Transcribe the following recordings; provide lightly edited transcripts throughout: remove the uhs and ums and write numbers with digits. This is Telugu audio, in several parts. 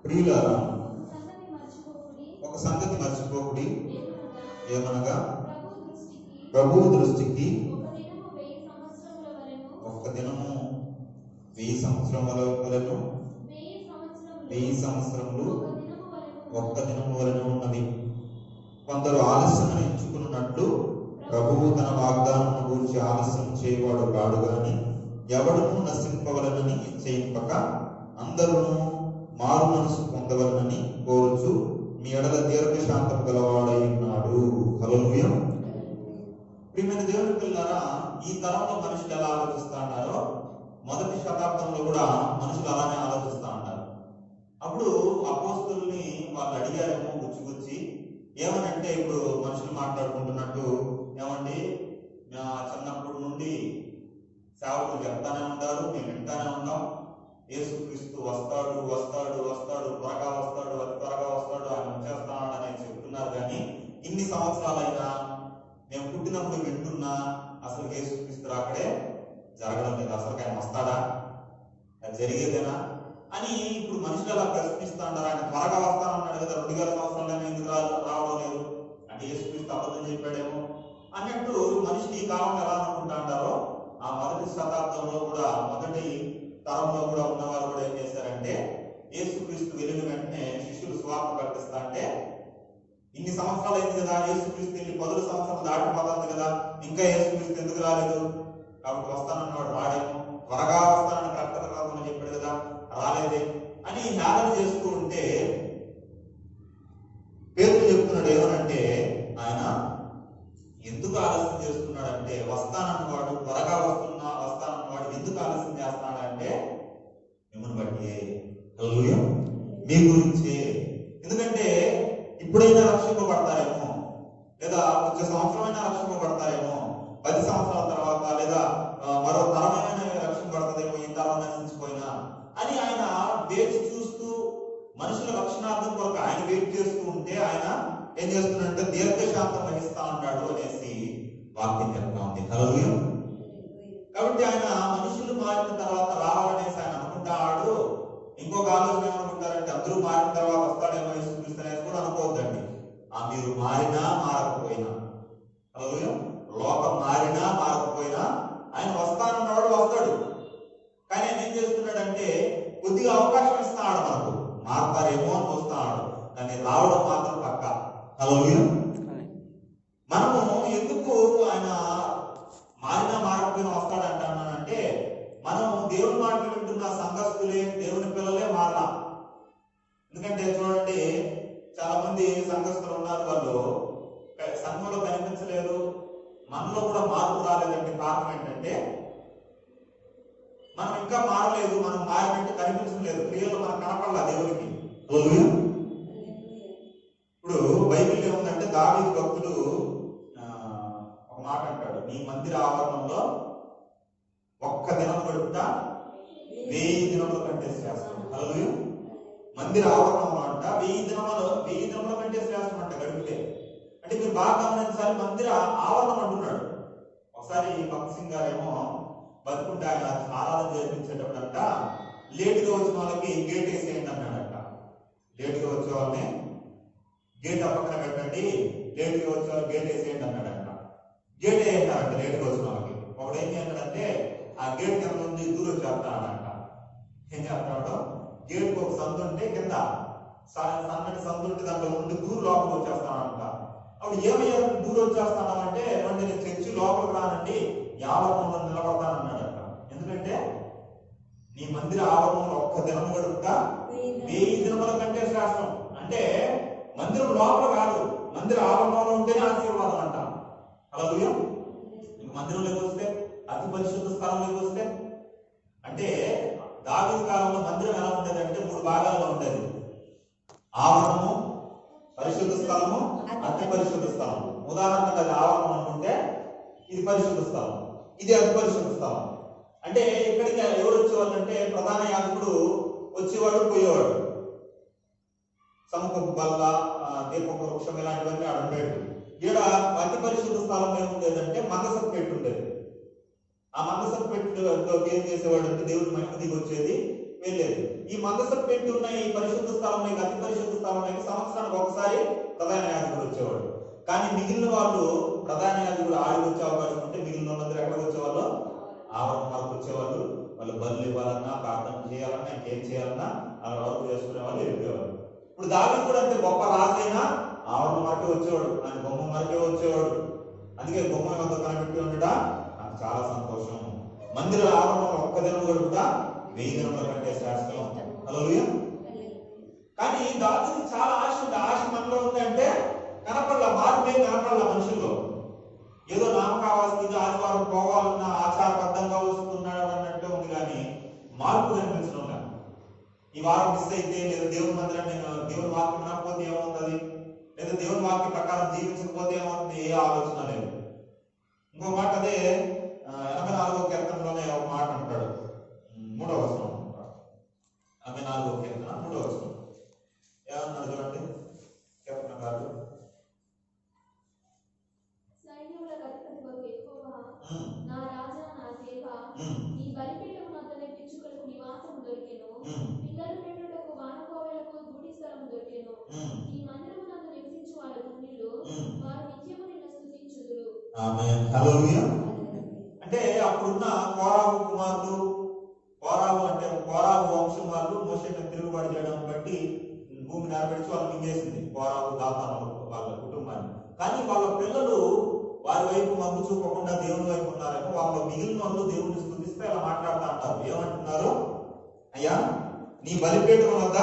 ప్రియులారా ఒక సంగతి మర్చిపోకుడి, ఏమనగా ప్రభువు దృష్టికి ఒక్క దినము 1000 సంవత్సరముల వలెను, 1000 సంవత్సరములు ఒక్క దినము వలెను ఉన్నవి. కొందరు ఆలస్యమని ఎంచుకున్నట్లు ప్రభువు తన వాగ్దానమును గూర్చి ఆలస్యం చేయవాడు కాడు గాని ఎవడును నశింపవలనని చేయింపక అందరూ మారు మనసు పొందవలనని కోరుచు మీ ఎడల దీర్ఘశాంతం గలవాడై ఉన్నాడు. హల్లెలూయా. ప్రియమైన దేవుని పిల్లలారా, ఈ తరంలో మనుషులు ఎలా ఆలోచిస్తా ఉన్నారో మొదటి శతాబ్దంలో కూడా మనుషులు అలానే ఆలోచిస్తా ఉంటారు. అప్పుడు అపోస్తలుల్ని వాళ్ళు అడిగారేమో గుచ్చి ఏమనంటే, ఇప్పుడు మనుషులు మాట్లాడుకుంటున్నట్టు, ఏమండి చిన్నప్పటి నుండి సేవకులు చెప్తానే ఉంటారు, మేము వింటానే ఉన్నాం, యేసుక్రీస్తు వస్తాడు వస్తాడు వస్తాడు త్వరగా వస్తాడు అతి త్వరగా వస్తాడు ఆయన వచ్చేస్తాడు అని చెప్తున్నారు. కానీ ఇన్ని సంవత్సరాలైనా మేము పుట్టినప్పుడు వింటున్నా అసలు యేసుక్రీస్తు రాకడే జరగడం లేదు. అసలు ఆయన వస్తాడా, అది జరిగేదేనా అని ఇప్పుడు మనుషులు అలా ప్రశ్నిస్తా ఉంటారు. ఆయన త్వరగా వస్తానన్నాడు కదా, 2000 సంవత్సరాలైనా ఎందుకు రావడం లేదు అంటే యేసుక్రీస్తు అబద్ధం చెప్పాడేమో అన్నట్టు మనుషులు ఈ కాలంలో ఎలా అనుకుంటా ఉంటారో, ఆ మొదటి శతాబ్దంలో కూడా మొదటి తరంలో కూడా ఉన్నవారు కూడా ఏం చేశారంటే, యేసుక్రీస్తు వెళ్ళిన వెంటనే శిష్యులు సువార్త ప్రకటిస్తా అంటే, ఇన్ని సంవత్సరాలు అయింది కదా, యేసుక్రీస్తు 10 సంవత్సరాలు దాటిపోతుంది కదా, ఇంకా యేసుక్రీస్తు ఎందుకు రాలేదు, కాబట్టి వస్తానన్నవాడు రాడేమో, త్వరగా వస్తానని ప్రకటన కాకుండా చెప్పాడు కదా, రాలేదే అని హేళన చేస్తూ ఉంటే పేతురు చెప్తున్నాడు ఏమనంటే, ఆయన ఎందుకు ఆలస్యం చేస్తున్నాడంటే, వస్తానన్నవాడు త్వరగా వస్తానన్నవాడు ఎందుకు ఆలస్యం చేస్తున్నాడంటే మిమ్మల్ని బట్టి, హల్లెలూయా, మీ గురించే. ఎందుకంటే ఇప్పుడైనా రక్షింపబడతారేమో, లేదా వచ్చే సంవత్సరమైనా రక్షింపబడతారేమో, 10 సంవత్సరాల తర్వాత లేదా మరో తరమైన రక్షింపబడతాదేమో, ఈ తరం నశించిపోయినా అని ఆయన వేచి చూస్తూ మనుషుల రక్షణార్థం కొరకు ఆయన వెయిట్ చేస్తూ ఉంటే, ఆయన ఏం చేస్తున్నాడంటే దీర్ఘశాంతం వహిస్తా ఉంటాడు అనేసి వాక్యం చెప్తా ఉంది. హల్లెలూయా. కాబట్టి ఆయన మనుషులు మారిన తర్వాత రావాలనేసి ఆయన అనుకుంటాడు. ఇంకొక ఆలోచన ఏమనుకుంటారంటే, అందరూ మారిన తర్వాత వస్తాడేమో యేసుక్రీస్తు అనేసి కూడా అనుకోవద్దండి. మీరు మారినా మారకపోయినా, హల్లెలూయా, లోకం మారినా మారకపోయినా ఆయన వస్తానన్నవాడు వస్తాడు. కానీ ఆయన ఏం చేస్తున్నాడంటే కొద్దిగా అవకాశం ఇస్తున్నాడు, మనకు మారతారేమో అని చూస్తున్నాడు, కానీ రావడం మాత్రం పక్క. హల్లెలూయా. మనము ఎందుకు ఆయన మారినా మారకపోయినా వస్తాడంటానంటే, మనం దేవుని మాటలు వింటున్న సంఘస్థులే, దేవుని పిల్లలే మారలా. ఎందుకంటే చూడండి, చాలా మంది సంఘస్థులు ఉన్నారు, వాళ్ళు సంఘంలో కనిపించలేరు, మనలో కూడా మార్పు రాలేదంటే కారణం ఏంటంటే మనం ఇంకా మారలేదు, మనం మారినట్టు కనిపించలేదు, క్రియలు మనకు కనపడలా దేవునికి. ఇప్పుడు బైబిల్ ఏముందంటే, దావీదు భక్తుడు ఒక మాట అంటాడు, నీ మందిర ఆవరణంలో ఒక్క దినం గడుపుతా 1000 దినముల కంటే శ్రేష్టం. హల్లెలూయా. మందిర ఆవరణంలో అంట 1000 దినముల కంటే శ్రేష్టం అంట గడిపితే. అంటే మీరు బాగా గమనించాలి, మందిర ఆవరణం అంటున్నాడు. ఒకసారి భక్త్ సింగ్ గారేమో బతుకుంటే ఆయన ఆరాధన జరిపించేటప్పుడు అంట, లేటుగా వచ్చిన వాళ్ళకి గేట్ వేసేయండి అన్నాడంట. లేటుగా వచ్చే వాళ్ళని గేట్ పక్కన పెట్టండి, లేటుగా వచ్చే వాళ్ళు గేట్ వేసేయండి అన్నాడంట. గేట్ వేయంటారంట లేటుగా వచ్చిన వాళ్ళకి. ఒకడు ఏం చేస్తాడంటే, ఆ గేట్ కింద నుండి దూరం చేస్తాడంట. ఏం చేస్తాడు, గేట్ ఒక సందు ఉంటే కింద సన్నటి సందు ఉంటే దాంట్లో నుండి దూరం లోపలికి వచ్చేస్తాడంట. అప్పుడు ఏమయ్యా దూరం వచ్చేస్తానంటే, నేను చర్చి లోపలికి రానండి, ఆవరణంలో నిలబడతానన్నాడట. ఎందుకంటే నీ మందిర ఆవరణంలో ఒక్క దినం గడుపుతా 1000 దినముల కంటే శ్రేష్టం. అంటే మందిరం లోపల కాదు, మందిర ఆవరణంలో ఉంటేనే ఆశీర్వాదం అంట. హల్లెలూయా. మందిరంలోకి వస్తే, అతి పరిశుద్ధ స్థలంలోకి వస్తే, అంటే దావీదు కాలంలో మందిరం ఎలా ఉండేది అంటే 3 భాగాల్లో ఉండేది. ఆవరణము, పరిశుద్ధ స్థలము, అతి పరిశుద్ధ స్థలం. ఉదాహరణకు అది ఆవరణం అనుకుంటే ఇది పరిశుద్ధ స్థలం, ఇది అతి పరిశుద్ధ స్థలం. అంటే ఇక్కడికి ఎవరు వచ్చేవాళ్ళు అంటే, ప్రధాన యాజకుడు వచ్చేవాడు పోయేవాడు. సముఖ బల్ల, దీపక వృక్షం ఇలాంటివన్నీ ఆడ ఉండేవి. ఈడ అతి పరిశుద్ధ స్థలం ఏముండేదంటే మందసపు పెట్టి ఉండేది. ఆ మందసపు పెట్టిలోకి ఏం చేసేవాడు అంటే దేవుడు మహిమ దిగి వచ్చేది, వెళ్ళేది. ఈ మందసం పెట్టి ఉన్న ఈ పరిశుద్ధ స్థలంలోకి, అతి పరిశుద్ధ స్థలంలోకి సంవత్సరానికి ఒకసారి ప్రధాన యాజకుడు వచ్చేవాడు. కానీ మిగిలిన వాళ్ళు ప్రధాన యాజకుడు ఆడికి వచ్చే అవకాశం ఉంటే మిగిలిన వాళ్ళందరూ ఎక్కడికి వచ్చేవాళ్ళు? ఆవరణ వరకు వచ్చేవాళ్ళు. వాళ్ళు బలు ఇవ్వాలన్నా, ప్రార్థన చేయాలన్నా, ఇంకేం చేయాలన్నా అలా వరకు చేసుకునే వాళ్ళు వెళ్ళిపోయేవాళ్ళు. ఇప్పుడు దావీదు కూడా అంతే, గొప్ప రాజైనా ఆవరణ వరకే వచ్చేవాడు, ఆయన బొమ్మ వరకే వచ్చేవాడు. అందుకే బొమ్మ వద్ద కనిపెట్టి ఉండట నాకు చాలా సంతోషం. మందిర ఆవరణలో ఒక్క దినం గడుపుట 1000 దినముల కంటే శ్రేష్టం. హల్లెలూయా. కానీ దావీదుకి చాలా ఆశ ఉంది. ఆశ మనలో ఉంది అంటే కనపడలా, మార్పే కనపడలా మనుషుల్లో. ఏదో నామకావాస్తిగా ఆదివారం పోవాలన్నా ఆచారబద్ధంగా వస్తున్నాడు అన్నట్టు ఉంది, కానీ మార్పు కనిపించడం లేదు. ఈ వారం మిస్ అయితే, లేదా దేవుని మందిరం నేను దేవుని వాక్యం వినకపోతే ఏమవుతుంది, లేదా దేవుని వాక్యం ప్రకారం జీవించకపోతే ఏమవుతుంది, ఏ ఆలోచన లేదు. ఇంకో మాట అదే 84వ కీర్తనలోనే ఒక మాట అంటాడు, 3వ వచనం. 84వ కీర్తన 3వ వచనం ఏమన్నాడు చూడండి కీర్తనకారుడు. నా రాజా, నా దేవా, నీ బలిపీఠం వద్దనే పిచ్చుకలకు నివాసము దొరికెను. పిల్లలు పెట్టుటకు వానకోవెలకు గూటి స్థలము దొరికెను. ఈ మందిరమునందు నివసించు వారు ధన్యులు, వారు నిత్యము నిన్ను స్తుతించుదురు. ఆమేన్. హల్లెలూయా. అంటే అప్పుడున్న కోరాహు కుమారులు, కోరాహు అంటే కోరాహు వంశం వాళ్ళు మోషేను తిరుగుబాటు చేయడం బట్టి భూమి నిలబెట్టి వాళ్ళు మింగేసింది కోరాహు దాతాను వాళ్ళ కుటుంబాన్ని. కానీ వాళ్ళ పిల్లలు వారి వైపు మగ్గు చూపకుండా దేవుని వైపు ఉన్నారేమో. వాళ్ళ మిగిలిన వాళ్ళు దేవుని స్తుతిస్తే అలా మాట్లాడుతూ అంటారు. ఏమంటున్నారు? అయ్యా, నీ బలిపీఠం వద్ద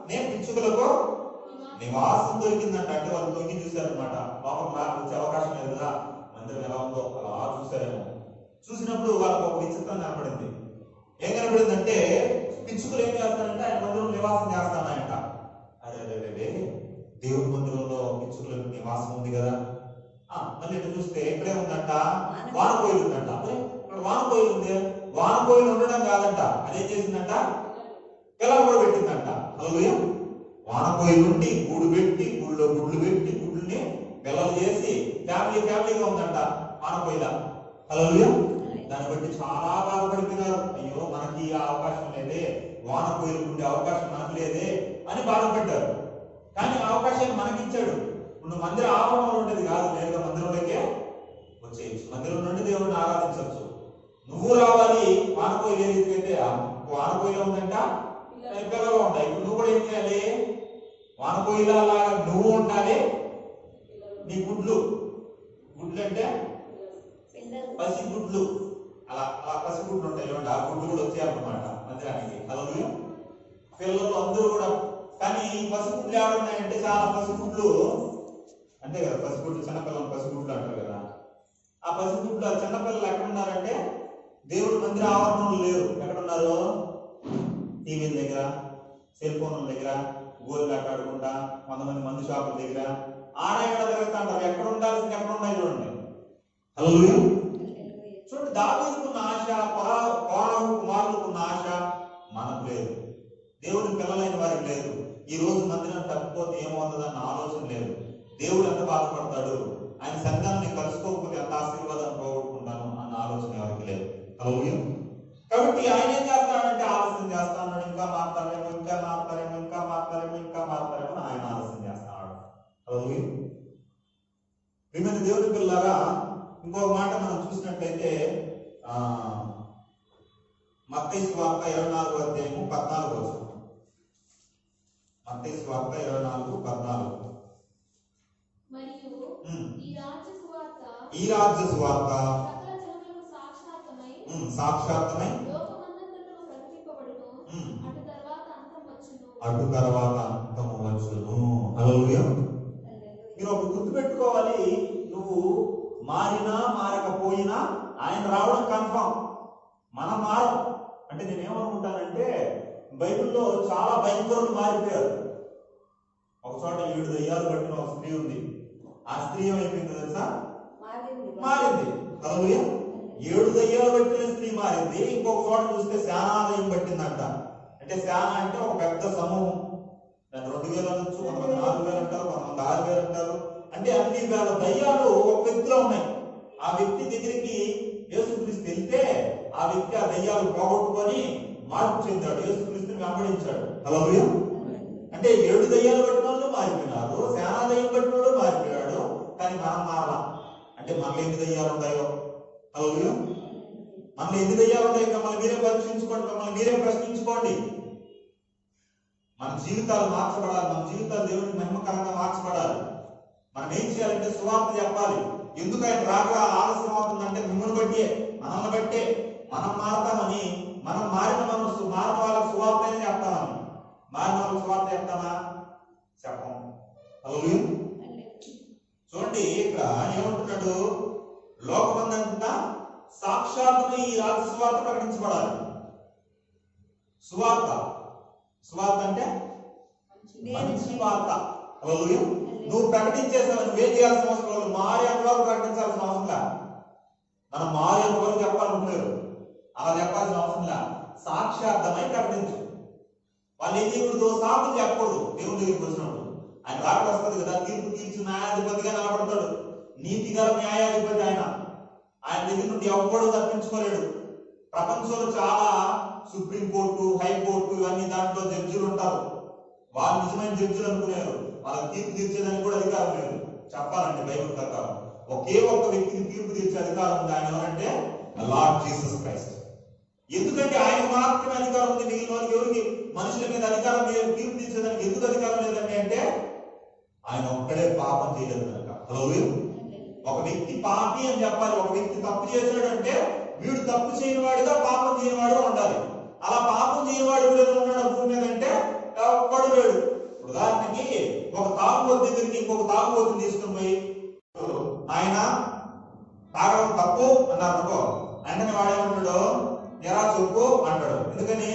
నేను పిచ్చుకలకు నివాసం దొరికిందంట. అంటే వాళ్ళు తొంగి చూశారనమాట. లోపల వచ్చే అవకాశం లేదు కదా, మందిరం ఎలా ఉందో అలా చూశారేమో. చూసినప్పుడు వాళ్ళకు ఒక విచిత్రం కనపడింది. ఏం కనపడిందంటే, పిచ్చుకలు ఏం చేస్తారంటే ఆయన మందిరం నివాసం చేస్తానంట. అరే రే, దేవుని మందిరంలో పిచ్చుకలకు నివాసం ఉంది కదా. మళ్ళీ ఇటు చూస్తే ఇక్కడే ఉందంట, వానకోయిలు ఉందంట. ఇక్కడ వానకోయిలు ఉంది. వానకోయిలు ఉండడం కాదంట, అదేం చేసిందంట, పిల్లలు కూడా పెట్టిందంట. హల్లెలూయా. వానకోయిలు ఉండి గూడు పెట్టి, గుళ్ళో గుడ్లు పెట్టి, గుడ్లని పిల్లలు చేసి ఫ్యామిలీగా ఉందంట వానకోయిల. హల్లెలూయా. దాన్ని బట్టి చాలా బాధపడిపోయినారు. అయ్యో, మనకి ఆ అవకాశం లేదే, వానకోయిలు ఉండే అవకాశం మనకు లేదే అని బాధపడ్డారు. కానీ ఆ అవకాశాన్ని మనకిచ్చాడు. నువ్వు మందిర ఆవరణలో ఉండేది కాదు, నేరుగా మందిరంలోకే వచ్చేయచ్చు. మందిరం నుండి దేవుడిని ఆరాధించవచ్చు. నువ్వు రావాలి. వానకోయిలు ఏ రీతికైతే వానకోయిలో ఉందంట, పిల్లలు ఉంటాయి. ఇప్పుడు నువ్వు కూడా ఏం చేయాలి? వానకోయిలా లాగా నువ్వు ఉండాలి. నీ గుడ్లు అంటే పసిగుడ్లు, అలా పసిగుడ్లు ఉంటాయి చూడండి, ఆ గుడ్లు కూడా వచ్చాయన్నమాట మందిరానికి. హల్లెలూయా. పిల్లలు అందరూ కూడా. కానీ ఈ పసిగుడ్లు ఎవరున్నాయంటే, చాలా పసిగుడ్లు అంతే కదా, పసిగుడ్లు చిన్నపిల్లలు పసిగుడ్లు అంటారు కదా. ఆ పసిగుడ్లు, ఆ చిన్నపిల్లలు ఎక్కడున్నారంటే దేవుడి మందిర ఆవరణలు లేరు. ఎక్కడున్నారు? టీవీల దగ్గర, సెల్ ఫోన్ల దగ్గర, గోళ్ళు ఆడుకుంటా, మందు షాపుల దగ్గర ఆడ తిరుగుతా అంటారు. ఎక్కడ ఉండాల్సింది ఎక్కడ ఉన్నాయి చూడండి. హల్లెలూయా. చూడండి, దావీదుకున్న ఆశ, కోరాహు కుమారులకున్న ఆశ మనకు లేదు. దేవుని పిల్లలైన వారికి లేదు. ఈ రోజు మందిరం తప్పిపోతే ఏమవుతుందన్న ఆలోచన లేదు. దేవుడు ఎంత బాధపడతాడు, ఆయన సంఘాన్ని కలుసుకోకపోతే ఎంత ఆశీర్వాదాన్ని పోగొట్టుకుంటాను అన్న ఆలోచన ఎవరికి లేదు. హల్లెలూయా. కాబట్టి ఆయన ఏం చేస్తాడంటే ఆలస్యం చేస్తాడు. ఇంకా మాట్లాడేమో ఆయన ఆలస్యం చేస్తాడు. హల్లెలూయా. ప్రియమైన దేవుని పిల్లలారా, ఇంకొక మాట మనం చూసినట్లయితే మత్తయి సువార్త 24వ అధ్యాయము 14వ వచనం. మత్తయి సువార్త 24:14. మరియు ఈ రాజ్య సువార్త సకల జనులకు సాక్షాత్తమై లోకమందంతటను ప్రకటింపబడును. అటు తర్వాత అంతము వచ్చును. హల్లెలూయా. మీరు ఒక గుర్తుపెట్టుకోవాలి, నువ్వు మారినా మారకపోయినా ఆయన రావడం కన్ఫర్మ్. మనం మారం. అంటే నేనేమనుకుంటానంటే, బైబిల్లో చాలా భయంకరులు మారిపోయారు. ఒక చోట 7 దయ్యాలు పట్టిన ఒక స్త్రీ ఉంది. ఆ స్త్రీ ఏమైపోయింది తెలుసా? మారింది. హల్లెలూయా. 7 దయ్యాలు పట్టిన స్త్రీ మారింది. ఇంకొక చోట చూస్తే శానాలయం పట్టిందంట. అంటే శాన అంటే ఒక పెద్ద సమూహం. దాన్ని 2000 అనొచ్చు, కొంతమంది 4000 అంటారు, కొంతమంది 6000 అంటారు. అంటే అన్ని వేల దయ్యాలు ఒక వ్యక్తిలో ఉన్నాయి. ఆ వ్యక్తి దగ్గరికి యేసుక్రీస్తు వెళ్తే ఆ వ్యక్తి ఆ దయ్యాలు పోగొట్టుకొని మార్పు చెందాడు, యేసుక్రీస్తుని వెంబడించాడు. హల్లెలూయా. అంటే 7 దయ్యాలు పట్టిన వాళ్ళు మారిపోయినారు, సేనా దయ్యం పట్టిన వాడు మారిపోయాడు, కానీ మనం మారలా. అంటే మనలో ఎన్ని దయ్యాలు ఉంటాయో. హల్లెలూయా. మనలో ఎన్ని దయ్యాలు ఉంటాయో మిమ్మల్ని మీరే పరీక్షించుకోండి, మిమ్మల్ని మీరే ప్రశ్నించుకోండి. మన జీవితాలు మార్చబడాలి, మన జీవితాలు దేవుడికి మహిమకరంగా మార్చబడాలి. మనం ఏం చేయాలంటే సువార్త చెప్పాలి. ఎందుకు ఆయన రాక ఆలస్యం అవుతుందంటే మిమ్మల్ని బట్టే, మనల్ని బట్టే. మనం మారతామని, మనం మారిన వాళ్ళకి సువార్త చెప్తామని. మారిన వాళ్ళకి సువార్త చెప్తామా? చెప్పం. హల్లెలూయా. చూడండి ఇక్కడ ఏమంటున్నాడు, లోకమందంతా సాక్షాత్తుగా ఈ రాజ్య సువార్త ప్రకటించబడాలి. సువార్త, సువార్త అంటే మంచి వార్త. హల్లెలూయా. నువ్వు ప్రకటించేసావు, నువ్వేం చేయాల్సిన అవసరం లేదు. మారి అనుభవాలు ప్రకటించాల్సిన అవసరం లే. మనం మారి అనుభవాలు చెప్పాలనుకున్నారు, అలా చెప్పాల్సిన అవసరం లే. సాక్షార్థమై ప్రకటించు. వాళ్ళు ఏం చేయకూడదు, సాకులు చెప్పకూడదు. దేవుని దగ్గరికి వచ్చినప్పుడు ఆయన రాక వస్తుంది కదా, తీర్పు తీర్చు న్యాయాధిపతిగా నిలబడతాడు. నీతిగా న్యాయాధిపతి ఆయన. ఆయన దగ్గర నుండి ఎవ్వడూ తప్పించుకోలేడు. ప్రపంచంలో చాలా సుప్రీంకోర్టు, హైకోర్టు ఇవన్నీ దాంట్లో జడ్జిలు ఉంటారు. వాళ్ళు నిజమైన జడ్జిలు అనుకునేవారు. వాళ్ళకి తీర్పు తీర్చేదానికి కూడా అధికారం లేదు. చెప్పాలంటే బైబిల్ ప్రకారం ఒకే ఒక్క వ్యక్తికి తీర్పు తీర్చే అధికారం ఉంది. ఆయన ఎవరంటే లార్డ్ జీసస్ క్రైస్ట్. ఎందుకంటే ఆయన మాత్రమే అధికారం ఉంది. మిగిలిన వాళ్ళకి ఎవరికి మనుషుల మీద అధికారం లేదు. తీర్పు తీర్చేదానికి ఎందుకు అధికారం లేదండి అంటే ఆయన ఒక్కడే పాపం చేయలేదు కనుక. హల్లెలూయా. ఒక వ్యక్తి పాపి అని చెప్పాలి. ఒక వ్యక్తి తప్పు చేశాడు అంటే వీడు తప్పు చేయని వాడిగా, పాపం చేయని వాడుగా ఉండాలి. అలా పాపం చేయని వాడు కూడా ఉన్నాడు భూమి మీద అంటే ఒక్కడు లేడు. ఉదాహరణకి ఒక తాగుబోతు దగ్గరికి ఇంకొక తాగుబోతుని తీసుకుని పోయి ఆయన తాగడం తప్పు అన్నారు అనుకో, వెంటనే వాడేమంటాడు, ఎరా చెప్పు అంటాడు. ఎందుకని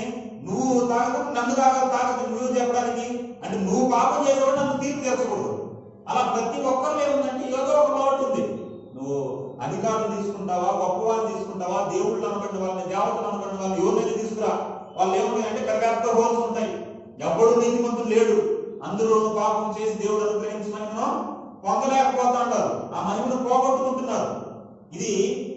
నువ్వు తాగదు, నన్ను తాగదు నువ్వు చెప్పడానికి. అంటే నువ్వు పాపం చేసేవాడు, నన్ను తీర్పు తీర్చకూడదు. అలా ప్రతి ఒక్కరు ఏముందంటే ఏదో ఒక లోటు ఉంది. నువ్వు అధికారం తీసుకుంటావా, గొప్పవాళ్ళని తీసుకుంటావా, దేవుళ్ళు అనుకున్న వాళ్ళని, దేవతలు అనుకున్న వాళ్ళని ఎవరినైనా తీసుకురా. వాళ్ళు ఏమున్నాయంటే పెద్ద హోల్స్ ఉంటాయి. ఎవడు నీతిమంతుడు లేడు. అందరూ పాపం చేసి దేవుడు అనుగ్రహించి మహిమను పొందలేకపోతా ఉంటారు. ఆ మహిమను పోగొట్టుకుంటున్నారు. ఇది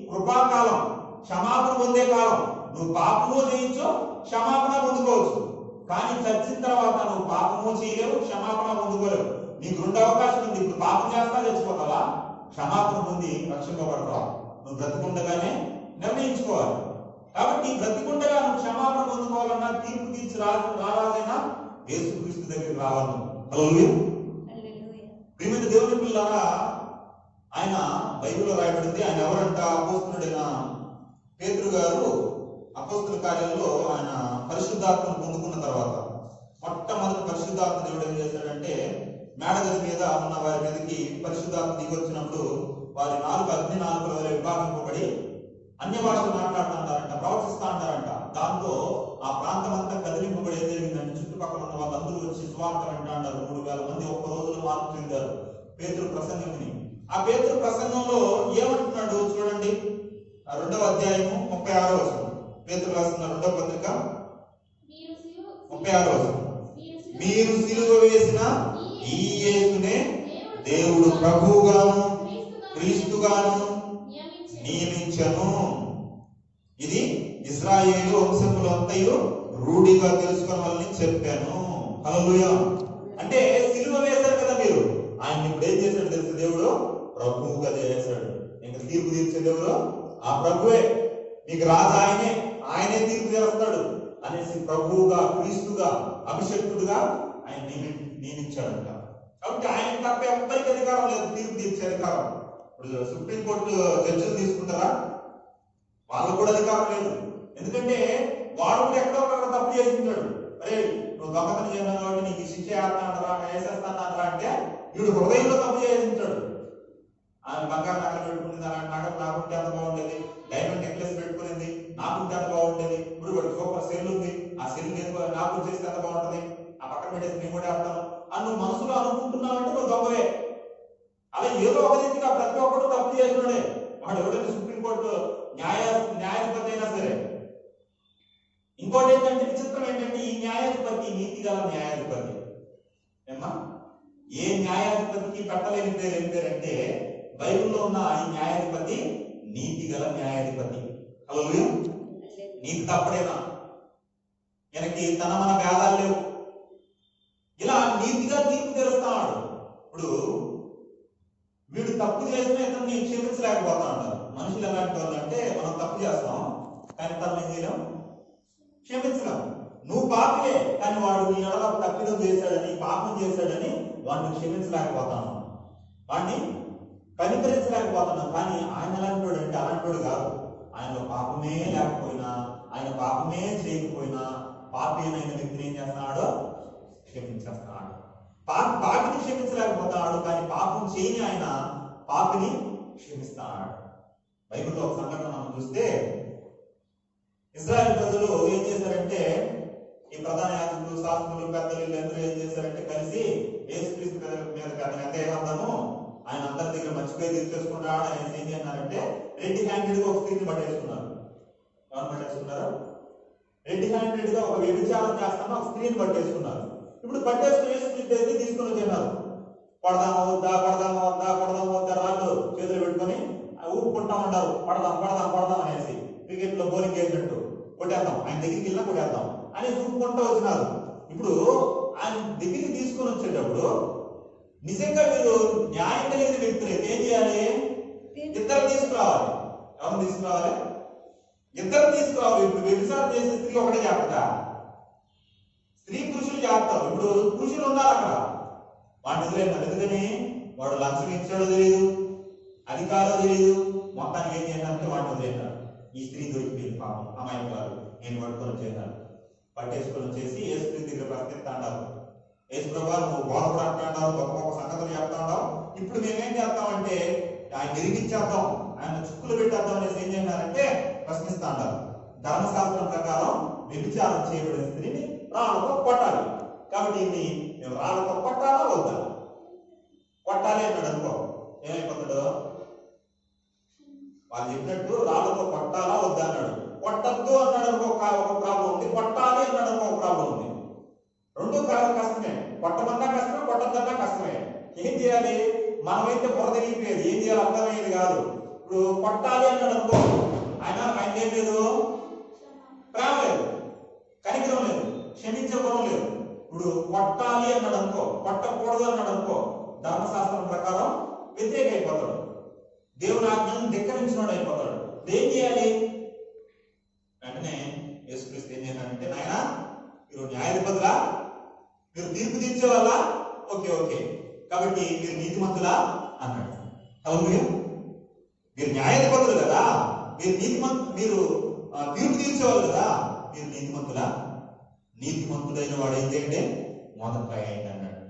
కృపాకాలం, క్షమాపణ పొందే కాలం. నువ్వు పాపము చేయొచ్చు, క్షమాపణ పొందుకోవచ్చు. కానీ చచ్చిన తర్వాత నువ్వు పాపము చేయలేవు, క్షమాపణ పొందుకోలేవు. నీకు 2 అవకాశం ఉంది. ఇప్పుడు పాపం చేస్తా చచ్చిపోతావా, క్షమాపణ పొంది రక్షింపబడతావా. నువ్వు బ్రతికుండగానే నిర్ణయించుకోవాలి. కాబట్టి బ్రతికుండగా నువ్వు క్షమాపణ పొందుకోవాలన్నా, తీర్పు తీర్చి రారాజైనా యేసుక్రీస్తు దగ్గరికి రావాలి. హల్లెలూయా. ప్రియమైన దేవుని పిల్లలారా, ఆయన బైబిల్లో రాయబడింది. ఆయన ఎవరంట, అపోస్తలుడైన పేతురు గారు అపోస్తల కార్యాలలో ఆయన పరిశుద్ధాత్మను పొందుకున్న తర్వాత మొట్టమొదటి పరిశుద్ధాత్మ దేవుడు ఏం చేశాడంటే, మేడగది మీద ఉన్న వారి మీదకి పరిశుద్ధాత్మ దిగొచ్చినప్పుడు వారి నాలుగు అగ్ని నాలుగుల వల్ల విభాగింపబడి అన్య భాషలు మాట్లాడుతుంటారంట, ప్రవర్తిస్తూ ఉంటారంట. దాంతో ఆ ప్రాంతం అంతా కదిలింపబడి ఏం జరిగిందంటే చుట్టుపక్కల ఉన్న వాళ్ళందరూ వచ్చి సువార్త వింటారు. 3000 మంది ఒక్క రోజులో మార్పు చెందారు పేతురు ప్రసంగంని. ఆ పేతురు ప్రసంగంలో ఏమంటున్నాడు చూడండి, 2వ అధ్యాయము 36వ వచనం. పేతురు రాసిన 2వ పత్రిక 36వ వచనం. మీరు సిలువ వేసిన ఈ యేసునే దేవుడు ప్రభువుగాను క్రీస్తుగాను నియమించను. ఇది ఇశ్రాయేలు వంశములు అంతయు రూఢిగా తెలుసుకోవాలని చెప్పాను. హల్లెలూయా. అంటే సిలువ వేశారు కదా మీరు, ఆయన ఇప్పుడు ఏం చేశాడు తెలుసు, దేవుడు ప్రభువుగా చేశాడు. ఇంకా తీర్పు తీర్చే దేవుడు ఆ ప్రభువే, నీకు రాజు ఆయనే తీర్పు చేస్తాడు అనేసి ప్రభువుగా, క్రీస్తుగా, అభిషక్తుడుగా ఆయన నియమించాడంట. కాబట్టి ఆయన తప్ప ఎవ్వరికి అధికారం లేదు తీర్పు తీర్చే అధికారం. ఇప్పుడు సుప్రీంకోర్టు జడ్జిలు తీసుకుంటారా, వాళ్ళకు కూడా అధికారం లేదు. ఎందుకంటే వాడు కూడా ఎక్కడో ఒకక్కడ తప్పు చేసింటాడు. అరే నువ్వు దొంగతనం చేయను కాబట్టి నీకు శిక్ష వేస్తానంటారా, వేసేస్తానంటారా అంటే వీడు హృదయంలో తప్పు చేసింటాడు. ఆమె బంగారు నగలు పెట్టుకునింది, అలాంటి నగలు నాకుంటే అంత బాగుండేది, డైమండ్ నెక్లెస్ పెట్టుకునింది నాకుంటే అంత బాగుండేది, ఇప్పుడు వాడు సూపర్ సెల్ ఉంది, ఆ సెల్ నాకు చేస్తే ఎంత బాగుంటది, ఆ పక్కన పెట్టేసి నేను కూడా వేస్తాను అని నువ్వు మనసులో అనుకుంటున్నావంటే నువ్వు దొంగవే. అలా ఏదో ఒక రీతిగా ప్రతి ఒక్కరు తప్పు చేసినాడే. వాడు ఎవరైనా సుప్రీంకోర్టు న్యాయాధిపతి అయినా సరే. ఇంకోటి ఏంటంటే విచిత్రం ఏంటంటే ఈ న్యాయాధిపతి నీతి గల న్యాయాధిపతి. ఏమా ఏ న్యాయాధిపతికి పెట్టలేని పేరు ఏం పేరంటే బైబిల్లో ఉన్న ఈ న్యాయాధిపతి నీతి గల న్యాయాధిపతి. హల్లెలూయా. నీతి తప్పడేనా, మనకి తన మన భేదాలు లేవు. తీర్పు తీరుస్తాడు. ఇప్పుడు వీడు తప్పు చేసిన ఇతన్ని క్షమించలేకపోతా ఉంటారు. మనుషులు ఎలాంటి వాళ్ళు అంటే మనం తప్పు చేస్తాం కానీ తను ఏం చేయలేం, క్షమించలేం. నువ్వు పాపే కానీ వాడు నీ ఎడల తప్పిదం చేశాడని, పాపం చేశాడని వాడిని క్షమించలేకపోతాను, వాడిని కనికరించలేకపోతున్నాం. కానీ ఆయన ఎలాంటి వాడు అంటే అలాంటి వాడు కాదు. ఆయనలో పాపమే లేకపోయినా, ఆయన పాపమే చేయకపోయినా పాపైన వ్యక్తిని ఏం చేస్తున్నాడో క్షమించేస్తున్నాడు. పాపిని క్షమించలేకపోతున్నాడు కానీ పాపం చేయని ఆయన పాపిని క్షమిస్తున్నాడు. బైబిల్లో ఒక సంఘటన మనం చూస్తే ఇశ్రాయేలు ప్రజలు ఏం చేశారంటే, ఈ ప్రధాన యాజకులు, శాస్త్రులు, పెద్దలు వీళ్ళందరూ ఏం చేశారంటే కలిసి యేసుక్రీస్తు మీద ఎంతేద్దాము, ఆయన అందరి దగ్గర మర్చిపోయి తీర్చేసుకుంటాడు అనేసి ఏం చేస్తున్నారంటే రెడ్ హ్యాండెడ్ గా ఒక స్త్రీని పట్టేసుకున్నారు. ఎవరు పట్టేసుకున్నారు? రెడ్ హ్యాండెడ్ గా ఒక వ్యభిచారం చేస్తాను ఒక స్త్రీని పట్టేసుకున్నారు. ఇప్పుడు పట్టేసుకుని యేసుక్రీస్తు అయితే తీసుకుని వచ్చేన్నారు. పడదామా వద్దా, పడదామా వద్దా, పడదామా వద్దా, రాళ్ళు చేతులు పెట్టుకొని ఊపుకుంటా ఉన్నారు. పడదాం పడదాం పడదాం అనేసి క్రికెట్ లో బౌలింగ్ చేసినట్టు కొట్టేద్దాం, ఆయన దగ్గరికి వెళ్ళినా కొట్టేద్దాం అని ఊపుకుంటూ వచ్చినారు. ఇప్పుడు ఆయన దగ్గరికి తీసుకుని వచ్చేటప్పుడు నిజంగా మీరు న్యాయం కలిగిన వ్యక్తులు అయితే ఏం చేయాలి? ఇద్దరు తీసుకురావాలి. ఎవరు తీసుకురావాలి? ఇద్దరు తీసుకురావాలి. ఇప్పుడు వ్యభిచారం చేసే స్త్రీ ఒకటే చేస్తా, స్త్రీ పురుషులు చేస్తారు. ఇప్పుడు పురుషులు ఉన్నారు అక్కడ, వాడిని వదిలేన్నారు. ఎందుకని? వాడు లంచం ఇచ్చాడో తెలియదు, అధికారో తెలియదు, మొత్తానికి ఏం చేయాలంటే వాడిని వదిలేన్నారు. ఈ స్త్రీ దొరికిపోయింది, పాపం అమ్మాయి గారు నేను పట్టుకొని వచ్చేసాను. పట్టేసుకొని వచ్చేసి యేసుక్రీస్తు దగ్గర ప్రశ్నిస్తాండారు. యేసు ప్రభువా నువ్వు బోధపడు అంటాడావు, గొప్ప గొప్ప సంగతులు చెప్తాడావు, ఇప్పుడు మేమేం చేస్తామంటే ఆయన నిరిగించేద్దాం, ఆయన చుక్కులు పెట్టేద్దాం అనేసి ఏం చేయాలంటే ప్రశ్నిస్తాండారు. ధర్మశాస్త్రం ప్రకారం వ్యభిచారం చేయబడిన స్త్రీని రాళ్ళతో కొట్టాలి. కాబట్టి ఇన్ని రాళ్ళతో కొట్టాలా వద్దా? కొట్టాలి అన్నాడు అనుకో, ఏమైపోతాడు? వాళ్ళు చెప్పినట్టు రాళ్ళతో కొట్టాలా వద్దా అన్నాడు. కొట్టద్దు అన్నాడు అనుకో ఒక ప్రాబ్లం ఉంది, కొట్టాలి అన్నాడు అనుకో ఒక ప్రాబ్లం ఉంది. రెండు కష్టమే, కొట్టమన్నా కష్టమే, కొట్టద్దన్నా కష్టమే. ఏం చేయాలి? మనమైతే బుర్ర తెలియపోయేది, ఏం చేయాలి అర్థమయ్యేది కాదు. ఇప్పుడు కొట్టాలి అన్నాడు అనుకో, ఆయన ఏం లేదు, ప్రేమ లేదు, కనికరం లేదు, క్షమించే గుణం లేదు. ఇప్పుడు కొట్టాలి అన్నాడు అనుకో, కొట్టకూడదు అన్నాడు అనుకో, ధర్మశాస్త్రం ప్రకారం వ్యతిరేక అయిపోతాడు, దేవుని ఆజ్ఞను ధిక్కరించినోడు అయిపోతాడు. ఏం చేయాలి? వెంటనే యేసుక్రీస్తు ఏం చేశాడంటే, నాయన మీరు న్యాయాధిపతులా, మీరు తీర్పు తీర్చే వాళ్ళ, ఓకే ఓకే, కాబట్టి మీరు నీతిమంతులా అన్నాడు. అవును, మీరు న్యాయాధిపతులు కదా, మీరు మీరు తీర్పు తీర్చేవాళ్ళు కదా, మీరు నీతిమంతులా? నీతిమంతుడైన వాడు ఏం చేయండి, మొదట అయ్యండి అన్నాడు.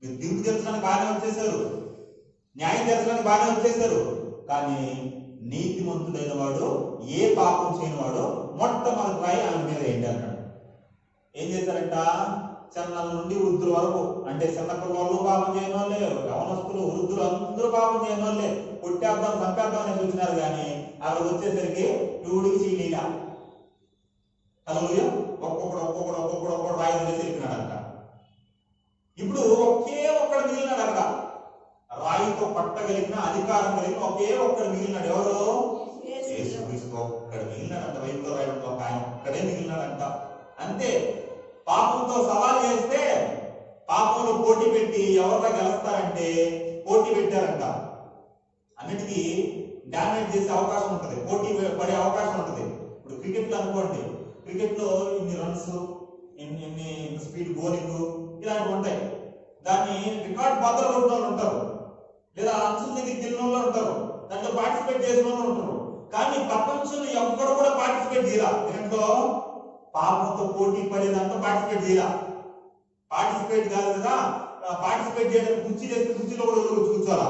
మీరు తీర్పు తీర్చడానికి బాగానే వచ్చేసారు, న్యాయం తీర్చడానికి బాగానే వచ్చేసారు, కానీ నీతిమంతుడైన వాడు, ఏ పాపం చేయని వాడు మొట్టమొదటి రాయి ఆయన మీద ఏంటి అన్నాడు. ఏం చేశారంట? చిన్నల నుండి వృద్ధుల వరకు, అంటే చిన్న పిల్లలు పాపం చేయని వాళ్ళే, యవనస్తులు, వృద్ధులు అందరూ పాపం చేయని వాళ్ళే. కొట్టేద్దాం చంపేద్దాం అని చూసినారు, కానీ అక్కడ వచ్చేసరికి ఎవడికి చేయలేదా? ఒక్కొక్కడు రాయి వదిలేసి వెళ్ళినాడంట. ఇప్పుడు ఒకే ఒక్కడు మిగిలినాడు అక్కడ, రాయితో పట్టగలిగిన అధికారం కలిగిన ఒకే ఒక్కడు మిగిలినాడు. ఎవరు? యేసుక్రీస్తు ఒక్కడు మిగిలినాడంట. బైబిల్లో రాయడం ఆయన ఒక్కడే మిగిలినాడంట. అంతే. పాపంతో సవాల్ చేస్తే పాపంలో పోటీ పెట్టి ఎవరిలో గెలుస్తారంటే పోటీ పెట్టారంట. అన్నిటికీ డామినేట్ చేసే అవకాశం ఉంటుంది, పోటీ పడే అవకాశం ఉంటుంది. ఇప్పుడు క్రికెట్ లో అనుకోండి, క్రికెట్ లో ఇన్ని రన్స్, ఇన్ని స్పీడ్ బౌలింగ్ ఇలాంటివి ఉంటాయి. దాన్ని రికార్డ్ బద్దలు కొట్టిన వాళ్ళు ఉంటారు, లేదా రన్స్ దగ్గరికి వెళ్ళిన వాళ్ళు ఉంటారు, దాంట్లో పార్టిసిపేట్ చేసిన వాళ్ళు ఉంటారు. కానీ ప్రపంచంలో ఎవ్వరు కూడా పార్టిసిపేట్ చేయాలి, దీంట్లో పాపంతో పోటీ పడే దాంట్లో పార్టిసిపేట్ చేయాలి. పార్టిసిపేట్ కాదు కదా, పార్టిసిపేట్ చేయడానికి కుర్చీ చేస్తే కుర్చీలో కూడా కూర్చోవాలా.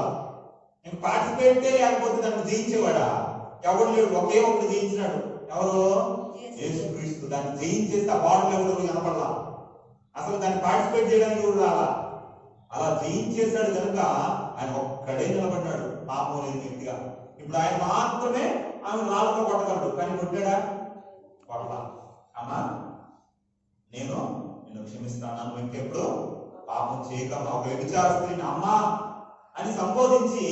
ఇంక పార్టిసిపేట్ లేకపోతే దాన్ని జయించేవాడా? ఎవడు లేడు, ఒకే ఒకటి జయించినాడు. ఎవరు? యేసుక్రీస్తు. దాన్ని జయించేస్తే ఆ బాడీలో ఎవరు కనపడలా, అసలు దాన్ని పార్టిసిపేట్ చేయడానికి ఎవరు రాలా. అలా జయించేశాడు కనుక ఆయన ఒక్కడే నిలబడ్డాడు పాపం లేని వ్యక్తిగా. ఇప్పుడు ఆయన మాత్రమే ఆమె రాళ్ళతో కొట్టగలడు, కానీ కొట్టాడా? కొడలా. అమ్మా నేను నిన్ను క్షమిస్తాను, ఇంకెప్పుడు పాపం చేయక, ఒక వ్యభిచార స్త్రీని అమ్మా అని సంబోధించి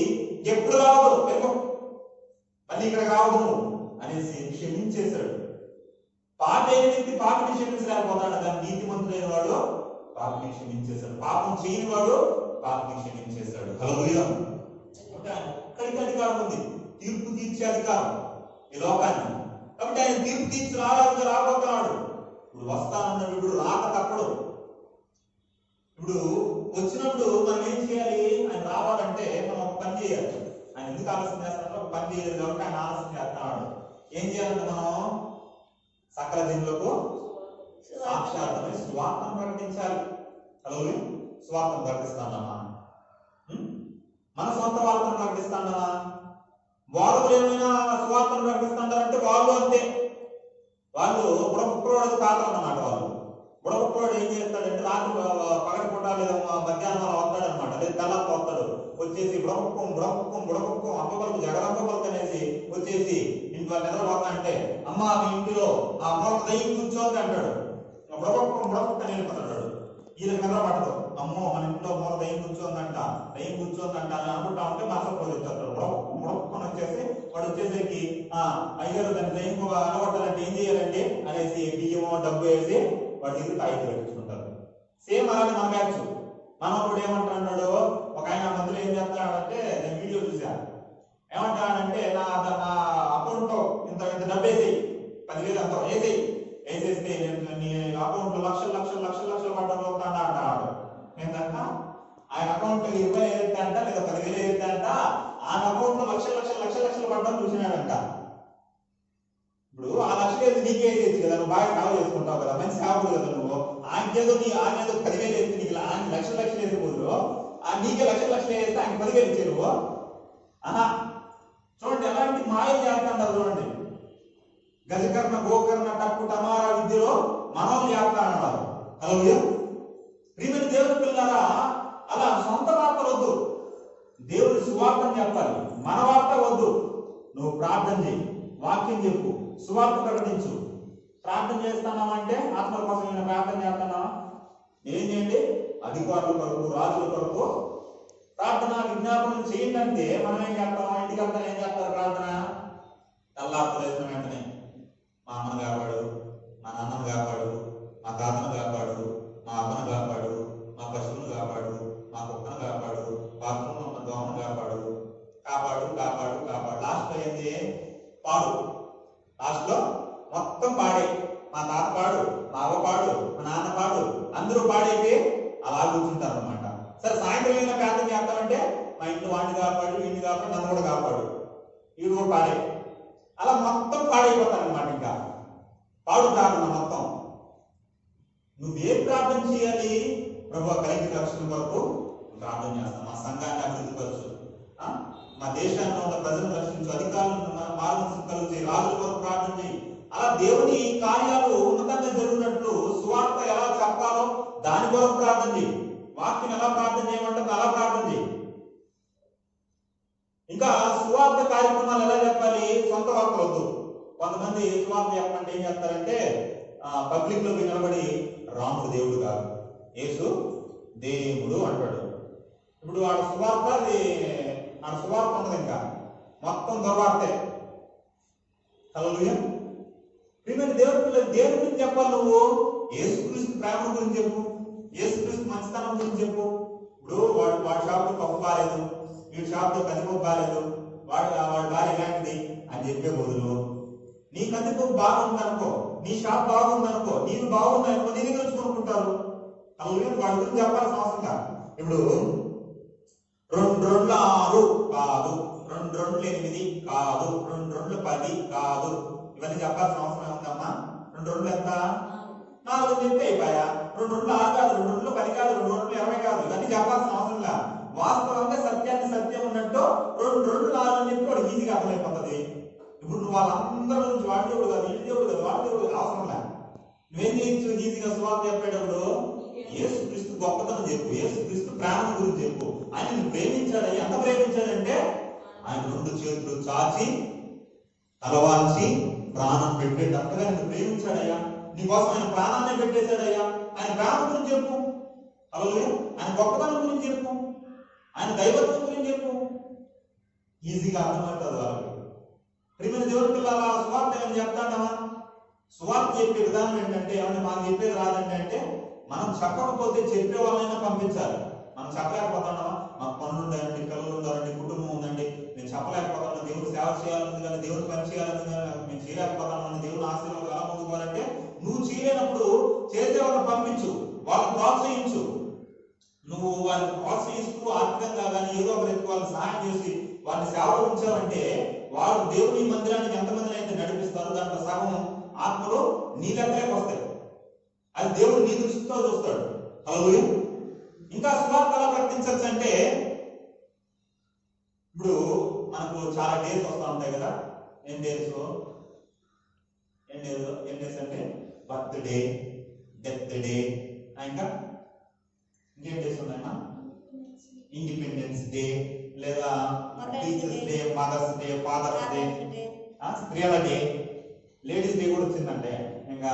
ఎప్పుడు రావద్దు, మళ్ళీ ఇక్కడ రావద్దు అనేసి క్షమించేశాడు. పాప అయిన వ్యక్తి పాపని క్షమించలేకపోతాడు, కానీ నీతిమంతుడైన వాడు పాపిని క్షమించేశాడు. పాపం చేయని వాడు పాపిని క్షమించేశాడు. హల్లెలూయా. ఒక్కడికి అధికారం ఉంది, తీర్పు తీర్చే అధికారం ఈ లోకాన్ని. కాబట్టి ఆయన తీర్పు తీర్చి రారాజుగా రాబోతున్నాడు. ఇప్పుడు వస్తానన్నాడు, ఇప్పుడు రాక తప్పడు. ఇప్పుడు వచ్చినప్పుడు మనం ఏం చేయాలి? ఆయన రావాలంటే మనం ఒక పని చేయాలి. ఆయన ఎందుకు ఆలస్యం చేస్తున్నాడో ఒక పని చేయలేదు కాబట్టి ఆయన ఆలస్యం చేస్తున్నాడు. ఏం చేయాలంటే మనం సకల జనులకు సాక్షాత్తమై సువార్తను ప్రకటించాలి. హల్లెలూయా. సువార్తను ప్రకటిస్తానమ్మా. మన సొంత వార్తను ప్రకటిస్తానమ్మా. వాళ్ళు ఏమైనా సువార్తను ప్రకటిస్తాంటారంటే వాళ్ళు అంతే. వాళ్ళు బుడబుక్కురోడు కాదన్నమాట. వాళ్ళు బుడబుక్కురోడు ఏం చేస్తాడంటే రాత్రి పగటిపూట లేదా మధ్యాహ్నం అలా వస్తాడనమాట, లేదా తెల్లకి వస్తాడు. వచ్చేసి బుడబుక్కం అప్పపలకు జగరప్పపలకు అనేసి వచ్చేసి ఇంటి వాళ్ళు నిద్రపోతా అంటే, అమ్మ మీ ఇంటిలో ఆ అమ్మ దయ్యం కూర్చోండి అంటాడు. బుడబుక్క అని వెళ్ళిపోతాడు. ఈయనకు నిద్ర పట్టదు. అమ్మో మన ఇంట్లో మూల దయ్యం కూర్చోందంట అని అనుకుంటా ఉంటే మాసం చెప్తాడు. బుడబుక్కని వచ్చేసి వాడు వచ్చేసరికి అయ్యారు దాన్ని దయ్యం అనగొట్టాలంటే ఏం చేయాలండి అనేసి బియ్యమో డబ్బు వేసి వాడి దగ్గర తాయితీ పెట్టించుకుంటారు. సేమ్ అలాగే మన బ్యాచ్. మనప్పుడు ఏమంటున్నాడు, ఒక ఆయన మందులు ఏం చేస్తున్నాడంటే, నేను వీడియో చూశాను, ఏమంటాడంటే నా అకౌంట్ లో ఇంత డబ్బు వేసి 10,000 అంత వేసేస్తే నీ అకౌంట్ లో లక్షలు పడ్డలో అంటాడు. ఏంటంట ఆయన అకౌంట్ 20,000 వేస్తే అంట లేదా 10,000 వేస్తే అంట, ఆయన అకౌంట్ లో లక్షలు పడ్డం చూసినాడంట. ఇప్పుడు ఆ లక్షలు వేసి నీకే వేసేది కదా, నువ్వు బాగా సేవ చేసుకుంటావు కదా, మంచి సేవకుడు కదా నువ్వు. ఆయన ఏదో 10,000 వేస్తే నీకు ఆయన లక్షలు వేసే బదులు నీకే లక్షలు వేస్తే ఆయన 10,000 ఇచ్చే నువ్వు. చూడండి ఎలాంటి మాయం చేస్తాడు. చూడండి గజకర్ణ గోకర్ణ టక్కు టమారా విద్యలో మనోళ్ళు చేస్తానన్నారు. హల్లెలూయా. ప్రియమైన దేవుని పిల్లలారా, అలా సొంత వార్తలు వద్దు, దేవుడి సువార్తను చెప్పాలి. మన వార్త వద్దు. నువ్వు ప్రార్థన చేయి, వాక్యం చెప్పు, సువార్త ప్రకటించు. ప్రార్థన చేస్తున్నామంటే ఆత్మల కోసం ఏమైనా ప్రార్థన చేస్తున్నావా? ఏం చేయండి? అధికారుల కొరకు, రాజుల కొరకు ప్రార్థన విజ్ఞాపనం చేయండి అంటే మనం ఏం చేస్తాం? ఇంటికి వెళ్తాం, ఏం చేస్తారు? ప్రార్థన తెల్లార్తలు వేసిన వెంటనే మా అమ్మను కాపాడు, మా నాన్నను కాపాడు, మా తాతను కాపాడు, మా అమ్మను కాపాడు, మా పశువును కాపాడు, మా కుక్కను కాపాడు, బాత్రూంలో ఉన్న దోమను కాపాడు. లాస్ట్ లో ఏంటి? పాడు. లాస్ట్ లో మొత్తం పాడే. మా తాత పాడు, మా అవ్వ పాడు, మా నాన్న పాడు, అందరూ పాడైతే అలా కూర్చుంటారు అనమాట. సరే సాయంత్రం అయినా ప్రార్థన చేస్తామంటే మా ఇంట్లో వాడిని కాపాడు, వీడిని కాపాడు, నన్ను కూడా కాపాడు, వీడు కూడా పాడే. అలా మొత్తం పాడైపోతారు అనమాట. ఇంకా పాడు ప్రార్థన మొత్తం. నువ్వేం ప్రార్థన చేయాలి? ప్రభు కలిగి రక్షణ కొరకు ప్రార్థన చేస్తాం. మా సంఘాన్ని అభివృద్ధిపరచు, మా దేశాన్ని ఉన్న ప్రజలను రక్షించు, అధికారులను మార్గం కలిగి రాజుల కొరకు ప్రార్థన చేయి. అలా దేవుని కార్యాలు ఉన్నతంగా జరిగినట్లు సువార్త ఎలా చెప్పాలో దాని కొరకు ప్రార్థన చేయి. వాక్యం ఎలా ప్రార్థన చేయమంటే అలా ప్రార్థన చేయి. ఇంకా సువార్త కార్యక్రమాలు ఎలా చెప్పాలి? సొంత వార్తలు వద్దు. కొంతమంది సువార్త చెప్పమంటే ఏం చేస్తారంటే పబ్లిక్ లో నిలబడి రాముడు దేవుడు కాదు, యేసు దేవుడు అంటాడు. ఇప్పుడు వాడు సువార్త ఉండదు, ఇంకా మొత్తం దుర్వార్తే. హల్లెలూయా. ప్రియమైన దేవుడి పిల్లలు, దేని గురించి చెప్పాలి? నువ్వు యేసుక్రీస్తు ప్రేమ గురించి చెప్పు, యేసుక్రీస్తు మంచితనం గురించి చెప్పు. ఇప్పుడు వాడి షాప్ లో పప్పు బాలేదు, వీడి షాప్ లో కందిపప్పు బాలేదు, వాడి భార్య ఇలాంటిది అని చెప్పే బదులు నీ కందిపప్పు బాగుందనుకో, నీ షాప్ బాగుందనుకో, నీవు బాగుందనుకో, నీ దగ్గర కొనుక్కుంటారు. అలాగే వాడి గురించి చెప్పాల్సిన అవసరం కాదు. ఇప్పుడు 2 2 6 కాదు, 2 2 8 కాదు, 2 2 10 కాదు, ఇవన్నీ చెప్పాల్సిన అవసరం ఉందమ్మా. 2 2 ఎంత? 4 చెప్తే అయిపోయా. 2 2 6 కాదు, 2 2 10 కాదు, 2 2 20 కాదు, ఇవన్నీ చెప్పాల్సిన అవసరం లేదు. వాస్తవంగా సత్యాన్ని సత్యం ఉన్నట్టు 2 2 4 అని చెప్పి వాడు ఈజీగా అర్థమైపోతుంది. ఇప్పుడు నువ్వు వాళ్ళందరి గురించి వాడి దేవుడు కాదు, వీడి దేవుడు కాదు, వాడి దేవుడు అవసరం లేదు. నువ్వేం చేయొచ్చు? ఈజీగా సువార్త చెప్పేటప్పుడు యేసుక్రీస్తు గొప్పతనం చెప్పు, యేసుక్రీస్తు ప్రేమ గురించి చెప్పు. ఆయన ప్రేమించాడు. ఎంత ప్రేమించాడంటే ఆయన 2 చేతులు చాచి తలవాల్చి ప్రాణం పెట్టేటట్టుగా ఆయన ప్రేమించాడయ్యా. నీకోసం ఆయన ప్రాణాన్ని పెట్టేశాడయ్యా. ఆయన ప్రేమ గురించి చెప్పు. హల్లెలూయా. ఆయన గొప్పతనం గురించి చెప్పు, ఆయన దైవత్వం గురించి చెప్పు. ఈజీగా అర్థమవుతుంది వాళ్ళకి. ప్రియమైన దేవుడి పిల్లల సువార్త ఏమైనా చెప్తాడమా? సువార్త చెప్పే విధానం ఏంటంటే ఏమన్నా మాకు చెప్పేది రాదంటే మనం చెప్పకపోతే చెప్పే వాళ్ళైనా పంపించాలి. మనం చెప్పలేకపోతున్నాం, మాకు పనులు ఉందండి, పిల్లలు ఉన్నారండి, కుటుంబం ఉందండి, నేను చెప్పలేకపోతున్నాను, దేవుడు సేవ చేయాలని కానీ దేవుడు పని చేయాలని కానీ నేను చేయలేకపోతున్నాను, దేవుడు ఆశీర్వాదం ఎలా పొందుకోవాలంటే నువ్వు చేయలేనప్పుడు చేసే వాళ్ళని పంపించు, వాళ్ళని ప్రోత్సహించు. నువ్వు వాళ్ళని ప్రోత్సహిస్తూ ఆర్థికంగా కానీ ఏదో ఒక రీతికి వాళ్ళని సహాయం చేసి వాళ్ళని సేవలు ఉంచావంటే వాళ్ళు దేవుని మందిరానికి ఎంతమందిని అయితే నడిపిస్తారు, దాంట్లో సగం ఆత్మలు నీ దగ్గరకు వస్తాయి. అది దేవుడు నీ దృష్టితో చూస్తాడు. హల్లెలూయా. ఇంకా సువార్త ఎలా ప్రకటించవచ్చు అంటే, ఇప్పుడు మనకు చాలా డేస్ వస్తూ ఉంటాయి కదా. ఏం డేస్ అంటే బర్త్డే, డెత్ డే, ఇంకా ఇంకేం డేస్ ఉన్నాయన్నా? ఇండిపెండెన్స్ డే, లేదా teachers day, mothers day, fathers day, స్త్రీల డే, లేడీస్ డే కూడా వచ్చిందంటే ఇంకా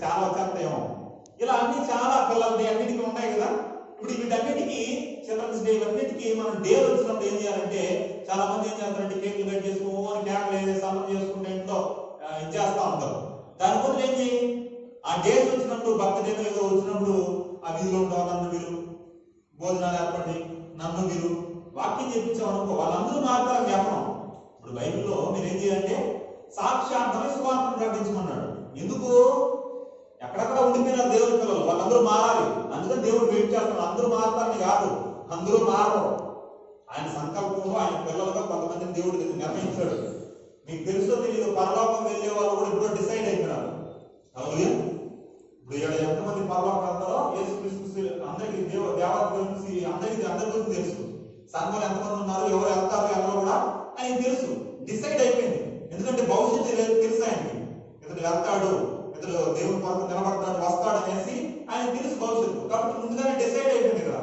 చాలా వచ్చేస్తాయేమో. ఇలా అన్ని చాలా పిల్లల డే అన్నిటికీ ఉన్నాయి కదా. ఇప్పుడు వీటన్నిటికీ చిల్డ్రన్స్ డే ఇవన్నిటికీ మనం డే వచ్చినప్పుడు ఏం చేయాలంటే చాలా మంది ఏం చేస్తారంటే కేకులు కట్ చేసుకోని కేకలు వేసి సంబరం చేసుకుంటే ఇంట్లో ఇచ్చేస్తా ఉంటారు. దాని బదులు ఏం చేయి, ఆ డేస్ వచ్చినప్పుడు బర్త్డే ఏదో వచ్చినప్పుడు ఆ వీధిలో ఉంటావు, నన్ను వీరు భోజనాలు ఏర్పడి నన్ను వీరు వాక్యం చెప్పించామనుకో వాళ్ళందరూ మాట్లాడాలని చెప్పడం. ఇప్పుడు బైబిల్లో మీరు ఏం చేయాలంటే సాక్షాత్మే సువార్తను ప్రకటించమన్నాడు. ఎందుకు? ఎక్కడెక్కడ ఉండిపోయినారు దేవుని పిల్లలు, వాళ్ళందరూ మారాలి. అందుకని దేవుడు వెయిట్ చేస్తాడు. అందరూ మారతారని కాదు, అందరూ మారరు. ఆయన సంకల్పంలో ఆయన పిల్లలుగా కొంతమందిని దేవుడు నిర్ణయించాడు. మీకు తెలుసో తెలియదు, పరలోకం వెళ్ళే వాళ్ళు కూడా ఇప్పుడు డిసైడ్ అయిపోయినారు. హల్లెలూయా. ఇప్పుడు ఎంతమంది పరలోకం వెళ్తారో యేసుక్రీస్తు అందరికీ దేవత గురించి అందరి గురించి తెలుసు. సంఘంలో ఎంతమంది ఉన్నారు, ఎవరు వెళ్తారు, ఎవరు కూడా ఆయనకి తెలుసు. డిసైడ్ అయిపోయింది. ఎందుకంటే భవిష్యత్తు తెలుసు ఆయనకి. ఇతడు వెళ్తాడు, ఇతడు దేవుని కొరకు నిలబడతాడు, వస్తాడు అనేసి ఆయన తెలుసు భవిష్యత్తు. కాబట్టి ముందుగానే డిసైడ్ అయిపోయింది కదా.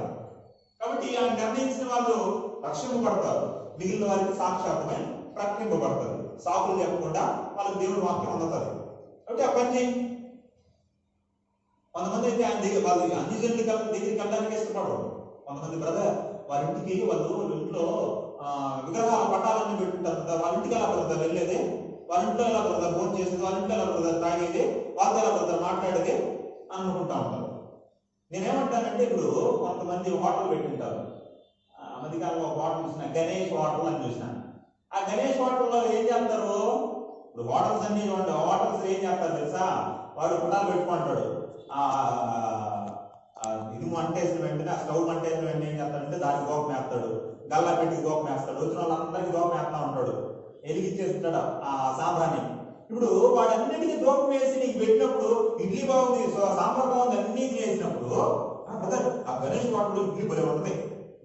కాబట్టి ఆయన నిర్ణయించిన వాళ్ళు రక్షింపబడతారు, మిగిలిన వారికి సాక్షాత్మై ప్రకటింపబడతారు. సాకులు చెప్పకుండా వాళ్ళకి దేవుని వాక్యం అందుతుంది. కాబట్టి ఆ పని చేయి. కొంతమంది అయితే ఆయన దగ్గర వాళ్ళు అన్ని జనుల దగ్గరికి వెళ్ళడానికి ఇష్టపడరు. కొంతమంది బ్రదర్ వాళ్ళ ఇంటికి వాళ్ళు ఇంట్లో విగ్రహాల పటాలన్నీ పెట్టుకుంటారు కదా, వాళ్ళ ఇంటికి ఎలా బ్రదర్ వెళ్ళేది, వాళ్ళ ఇంట్లో ఎలా బ్రదర్ ఫోన్ చేసేది, వాళ్ళ ఇంట్లో ఎలా బ్రదర్ తాగేది, వాళ్ళతో ఎలా బ్రదర్ మాట్లాడేది అనుకుంటా ఉంటారు. నేనేమంటానంటే ఇప్పుడు కొంతమంది హోటల్ పెట్టింటారు. మధ్యకాలంలో ఒక హోటల్ చూసిన, గణేష్ హోటల్ అని చూసిన. ఆ గణేష్ హోటల్లో ఏం చేస్తారు, ఇప్పుడు హోటల్స్ అన్ని హోటల్స్ ఏం చేస్తారు తెలుసా, వాడు పటాలు పెట్టుకుంటాడు. ఇది మంటేసిన వెంటనే ఆ స్టవ్ మంటేసిన వెంటనే ఏం చేస్తాడంటే దానికి గోపం వేస్తాడు, గల్లా పెట్టి గోపం వేస్తాడు, వచ్చిన వాళ్ళందరికీ గోపం వేస్తా ఉంటాడు, ఎలిగిచ్చేస్తాడు ఆ సాంబ్రాన్ని. ఇప్పుడు వాడన్నిటికీ గోపం వేసి నీకు పెట్టినప్పుడు ఇడ్లీ బాగుంది, సాంబార్ బాగుంది, అన్ని వేసినప్పుడు ఆ గణేష్ వాటిలో ఇడ్లీ భలే ఉంటుంది,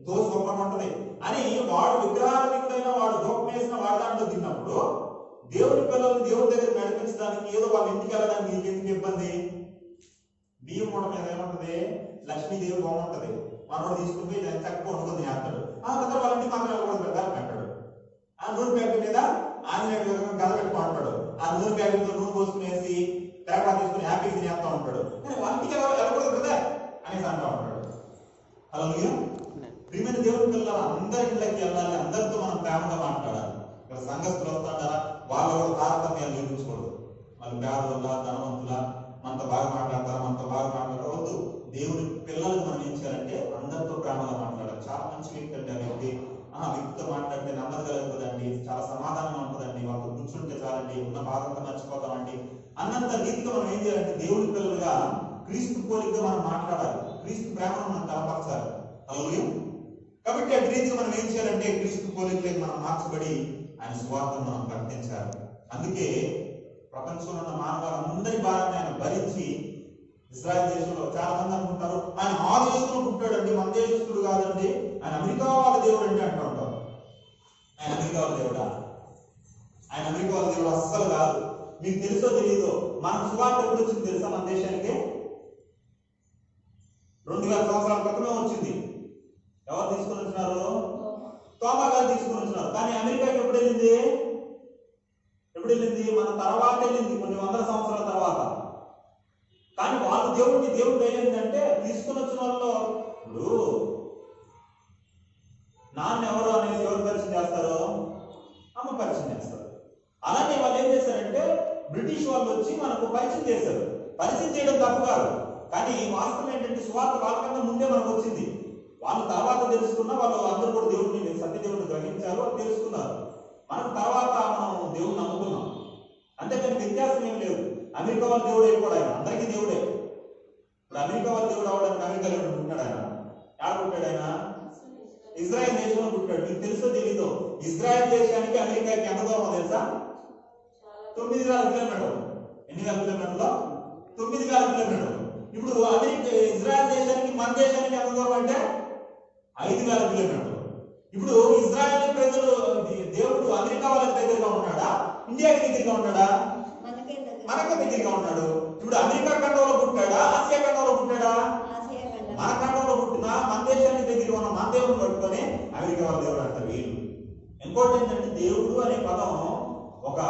దోశ గొప్పగా ఉంటుంది అని వాడు విగ్రహాలైనా వాడు గోపం వేసిన వాడి దాంట్లో తిన్నప్పుడు దేవుని పిల్లల్ని దేవుడి దగ్గర నడిపించడానికి ఏదో వాళ్ళ ఇంటికి వెళ్ళడానికి నీకు ఎందుకు ఇబ్బంది? బియ్యం మూట మీద ఏముంటది, లక్ష్మీదేవి బొమ్మ ఉంటది, మనోడు తీసుకుని దాన్ని చక్కగా వండుకొని చేస్తాడు. కదా వాళ్ళ ఇంటికి మాత్రం వెళ్ళకూడదు పెట్టాలి అంటాడు. ఆ నూనె ప్యాకెట్ మీద ఆంజనేయుడు గద పెట్టుకుంటాడు. ఆ నూనె ప్యాకెట్ తో నూనె పోసుకునేసి తెరపా తీసుకుని హ్యాపీగా తినేస్తా ఉంటాడు. కానీ వాళ్ళ ఇంటికి వెళ్ళకూడదు కదా అనేసి అంటూ ఉంటాడు. హల్లెలూయా. ప్రియమైన దేవుని పిల్లలు అందరి ఇళ్ళకి వెళ్ళాలి, అందరితో మనం ప్రేమగా మాట్లాడాలి. ఇక్కడ సంఘస్థులు వస్తాడారా, వాళ్ళు కూడా తారతమ్యాలు చూపించకూడదు. వాళ్ళు పేదల ధనవంతుల మనతో బాగా మాట్లాడతారా, మనతో బాగా మాట్లాడవద్దు. దేవుని పిల్లలకు మనం ఏం చేయాలంటే అందరితో ప్రేమగా మాట్లాడాలి. చాలా మంచి వ్యక్తి అండి ఆ వ్యక్తి, వ్యక్తితో మాట్లాడితే నెమ్మది కలుగుతుందండి, చాలా సమాధానంగా ఉంటుందండి, వాళ్ళతో కూర్చుంటే చాలండి, ఉన్న బాధంతా మర్చిపోతామండి అన్నంత రీతిగా మనం ఏం చేయాలంటే దేవుని పిల్లలుగా క్రీస్తు పోలికగా మనం మాట్లాడాలి, క్రీస్తు ప్రేమను మనం కనపరచాలి. హల్లెలూయా. కాబట్టి ఆ రీతిగా మనం ఏం చేయాలంటే క్రీస్తు పోలికలకు మనం మార్చబడి ఆయన సువార్తను మనం ప్రకటించాలి. అందుకే ప్రపంచంలో ఉన్న మానవాళ్ళందరి భారాన్ని ఆయన భరించి, ఇజ్రాయెల్ దేశంలో చాలా మంది అనుకుంటారు ఆయన ఆ దేశంలో పుట్టాడండి, మన దేశస్తుడు కాదండి, ఆయన అమెరికా వాళ్ళ దేవుడు అంటే అంటూ ఉంటారు. ఆయన అమెరికా వాళ్ళ దేవుడా? ఆయన అమెరికా వాళ్ళ దేవుడు అస్సలు కాదు. మీకు తెలుసో తెలియదో, మన సువార్త ఎప్పుడు వచ్చింది తెలుసా మన దేశానికి? 2000 సంవత్సరాల క్రితమే వచ్చింది. ఎవరు తీసుకొని వచ్చినారు? తోమా గారు తీసుకొని వచ్చినారు. కానీ అమెరికాకి ఎప్పుడు వెళ్ళింది? మన తర్వాత వెళ్ళింది, కొన్ని వందల సంవత్సరాల తర్వాత. కానీ వాళ్ళు దేవుడు ఏంటంటే తీసుకుని వచ్చిన వాళ్ళు, ఇప్పుడు నాన్న ఎవరు అనేది ఎవరు పరిచయం చేస్తారో? అమ్మ పరిచయం చేస్తారు. అలానే వాళ్ళు ఏం చేశారంటే బ్రిటిష్ వాళ్ళు వచ్చి మనకు పరిచయం చేశారు. పరిచయం చేయడం తప్పు కాదు, కానీ వాస్తవం ఏంటంటే సువార్త వాళ్ళకన్నా ముందే మనకు వచ్చింది. వాళ్ళు తర్వాత తెలుసుకున్నా, వాళ్ళు అందరూ కూడా దేవుడిని సత్యదేవుడిని గ్రహించారు, వాళ్ళు తెలుసుకున్నారు. మనకు తర్వాత మనం దేవుడిని నమ్ముకున్నాం. అంతేకాని వ్యత్యాసం ఏం లేదు. అమెరికా వాళ్ళ దేవుడు అయిపోయాడు, ఆయన అందరికీ దేవుడే. ఇప్పుడు అమెరికా వాళ్ళ దేవుడు అవడానికి అమెరికాలో పుట్టాడు ఆయన. ఎక్కడ పుట్టాడు ఆయన? ఇజ్రాయెల్ దేశంలో పుట్టాడు. మీకు తెలుసో తెలీదో, ఇజ్రాయెల్ దేశానికి అమెరికాకి ఎంత దూరం తెలుసా? 9,000 కిలోమీటర్లు. ఎన్ని వేల కిలోమీటర్లు? 9,000 కిలోమీటర్లు. ఇప్పుడు అమెరికా ఇజ్రాయెల్ దేశానికి మన దేశానికి ఎంత దూరం అంటే 5,000 కిలోమీటర్లు. ఇప్పుడు ఇజ్రాయెల్ ప్రజలు దేవుడు అమెరికా వాళ్ళకి దగ్గరగా ఉన్నాడా, ఇండియాకి దగ్గరగా ఉన్నాడా? మనకే దగ్గరగా ఉన్నాడు. ఇప్పుడు అమెరికా ఖండంలో పుట్టాడా, ఆసియా ఖండంలో పుట్టాడా? మన ఖండంలో పుట్టినా మన దేశానికి దగ్గరగా ఉన్న మన దేవుడిని పట్టుకొని అమెరికా వాళ్ళ దేవుడు అంటారు వీళ్ళు. ఇంకోటి ఏంటంటే, దేవుడు అనే పదం ఒక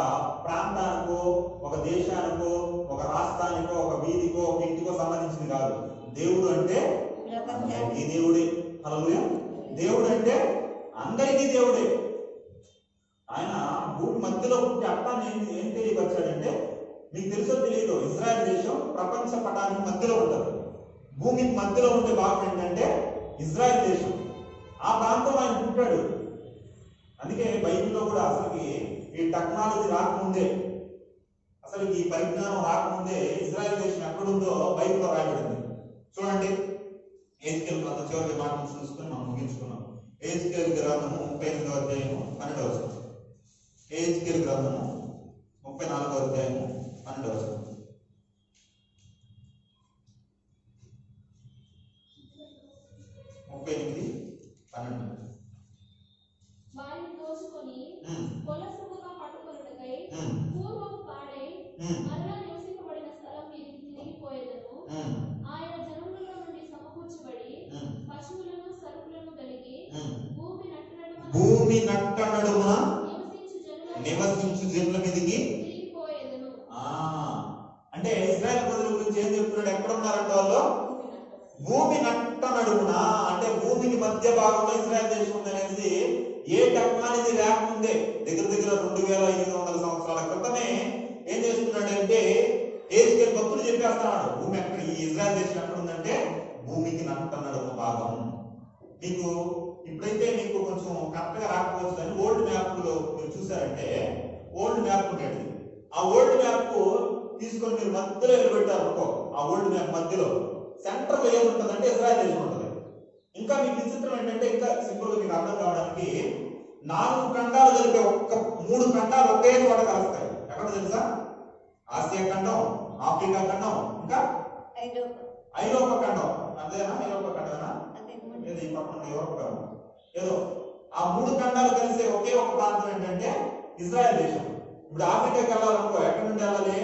ప్రాంతానికో, ఒక దేశానికో, ఒక రాష్ట్రానికో, ఒక వీధికో, ఒక ఇంటికో సంబంధించింది కాదు. దేవుడు అంటే ఈ దేవుడే. హల్లెలూయా. దేవుడు అంటే అందరికీ దేవుడే. ఆయన భూమి మధ్యలో పుట్టి అట్టాన్ని ఏం తెలియపరిచాడంటే, మీకు తెలుసో తెలియదు, ఇజ్రాయెల్ దేశం ప్రపంచ పటానికి మధ్యలో ఉంటుంది. భూమికి మధ్యలో ఉండే భాగం ఏంటంటే ఇజ్రాయెల్ దేశం. ఆ ప్రాంతంలో ఆయన పుట్టాడు. అందుకే బైబిల్లో కూడా అసలుకి ఈ టెక్నాలజీ రాకముందే, అసలు ఈ పరిజ్ఞానం రాకముందే ఇజ్రాయెల్ దేశం ఎక్కడుందో బైబిల్లో రాయబడింది. చూడండి, ఎహెజ్కేలు గ్రంథం చివరికి మాటలు చూసుకుని మనం ముగించుకున్నాం. ఎహెజ్కేలు గ్రంథము 38వ అధ్యాయము 12వ వచనం. ఎహెజ్కేలు గ్రంథము 34వ అధ్యాయము 12వ వచనం. వారిని దోచుకొని కొలసముగా పట్టుకొనుటకై పూర్వము పాడై మరలా నివసింపబడిన స్థలం మీదికి తిరిగిపోయేదను. ఆయన జనములలో నుండి సమకూర్చబడి పశువులను సరుకులను కలిగి భూమి నట్టనడుమున నివసించు జనుల మీదికి తిరిగిపోయేదను. అంటే ఇశ్రాయేలు ప్రజల గురించి ఏం చెప్తున్నాడు? ఎక్కడ ఉన్నారంటే వాళ్ళు భూమి నట్ట నడుమున, అంటే భూమికి మధ్య భాగంలో ఇశ్రాయేల్ దేశం ఉందనేది ఏ టెక్నాలజీ లేకముందే దగ్గర 2500 సంవత్సరాల క్రితమే ఏం చేస్తున్నాడంటే ఎహెజ్కేలు భక్తులు చెప్పేస్తున్నాడు, భూమి ఎక్కడ, ఈ ఇజ్రాయెల్ దేశం ఎక్కడ ఉందంటే భూమికి నట్ట నడుము భాగం. మీకు ఇప్పుడైతే మీకు కొంచెం కరెక్ట్ గా రాకపోవచ్చు, కానీ ఓల్డ్ మ్యాప్ లో మీరు చూసారంటే, ఓల్డ్ మ్యాప్ ఉండేది. ఆ ఓల్డ్ మ్యాప్ తీసుకొని మీరు మధ్యలో నిలబెట్టారు అనుకో, ఆ ఓల్డ్ మ్యాప్ మధ్యలో సెంటర్ లో ఏముంటుందంటే ఇజ్రాయెల్ దేశం ఉంటుంది. ఇంకా మీకు విచిత్రం ఏంటంటే, ఇంకా సింపుల్ గా మీకు అర్థం కావడానికి, 4 ఖండాలు కలిపే 3 ఖండాలు ఒకే చోట కలుస్తాయి. ఎక్కడ తెలుసా? ఆసియా ఖండం, ఆఫ్రికా ఖండం, ఇంకా ఐరోపా ఖండం. అంతేనా? ఐరోపా ఖండమేనా? ఏదో ఈ పక్కన యూరోప్ ఖండం. ఏదో ఆ 3 ఖండాలు కలిసే ఒకే ఒక ప్రాంతం ఏంటంటే ఇజ్రాయెల్ దేశం. ఇప్పుడు ఆఫ్రికాకి వెళ్ళాలనుకో, ఎక్కడి నుండి వెళ్ళాలి?